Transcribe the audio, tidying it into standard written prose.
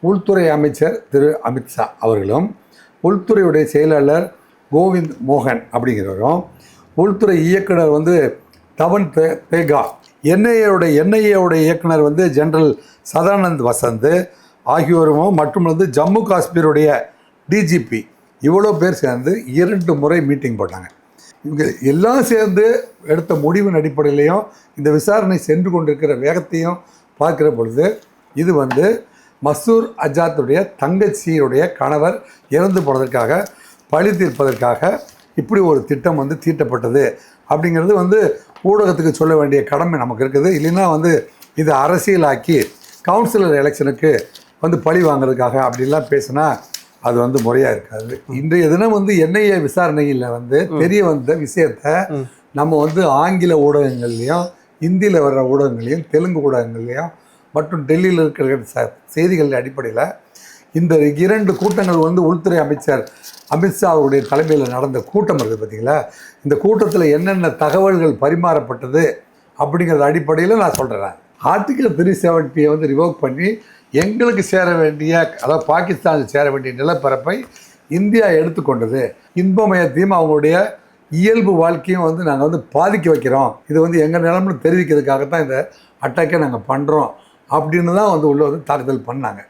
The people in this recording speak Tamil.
உள்துறை அமைச்சர் திரு அமித்ஷா அவர்களும், உள்துறையுடைய செயலாளர் கோவிந்த் மோகன் அப்படிங்கிறவரும், உள்துறை இயக்குனர் தவன் பேகா, என்ஐஏவுடைய இயக்குனர் ஜெனரல் சதானந்த் வசந்த் ஆகியோரும் மற்றும் ஜம்மு காஷ்மீருடைய டிஜிபி இவ்வளோ பேர் சேர்ந்து 2 முறை மீட்டிங் போட்டாங்க. இவங்க எல்லாம் சேர்ந்து எடுத்த முடிவின் அடிப்படையிலையும் இந்த விசாரணை சென்று கொண்டிருக்கிற வேகத்தையும் பார்க்குற பொழுது இது மசூர் அஜாத்துடைய தங்கச்சியுடைய கணவர் இறந்து போனதற்காக பழி தீர்ப்பதற்காக இப்படி ஒரு திட்டம் தீட்டப்பட்டது அப்படிங்கிறது ஊடகத்துக்கு சொல்ல வேண்டிய கடமை நமக்கு இருக்குது. இல்லைன்னா இதை அரசியலாக்கி கவுன்சிலர் எலெக்ஷனுக்கு பழி வாங்குறதுக்காக அப்படிலாம் பேசினா அது முறையாக இருக்காது. இன்றைய தினம் என்ஐஏ விசாரணையில் தெரிய வந்த விஷயத்தை நம்ம ஆங்கில ஊடகங்கள்லையும், இந்தியில் வர்ற ஊடகங்களையும், தெலுங்கு ஊடகங்கள்லையும் மற்றும் டெல்லியில் இருக்கிற செய்திகள் அடிப்படையில் இந்த 2 கூட்டங்கள் உள்துறை அமைச்சர் அமித்ஷா அவருடைய தலைமையில் நடந்த கூட்டம் இருக்குது பார்த்தீங்களா. இந்த கூட்டத்தில் என்னென்ன தகவல்கள் பரிமாறப்பட்டது அப்படிங்கிறது அடிப்படையில் நான் சொல்கிறேன். ஆர்டிகல் 370 ரிவோக் பண்ணி எங்களுக்கு சேர வேண்டிய, அதாவது பாகிஸ்தானுக்கு சேர வேண்டிய நிலப்பரப்பை இந்தியா எடுத்துக்கொண்டது. இன்பமயத்தையும் அவங்களுடைய இயல்பு வாழ்க்கையும் நாங்கள் பாதிக்க வைக்கிறோம். இது எங்கள் நிலம்னு தெரிவிக்கிறதுக்காகத்தான் இந்த அட்டாக்கை நாங்கள் பண்ணுறோம் அப்படின்னு தான் உள்ள தாக்குதல் பண்ணாங்க.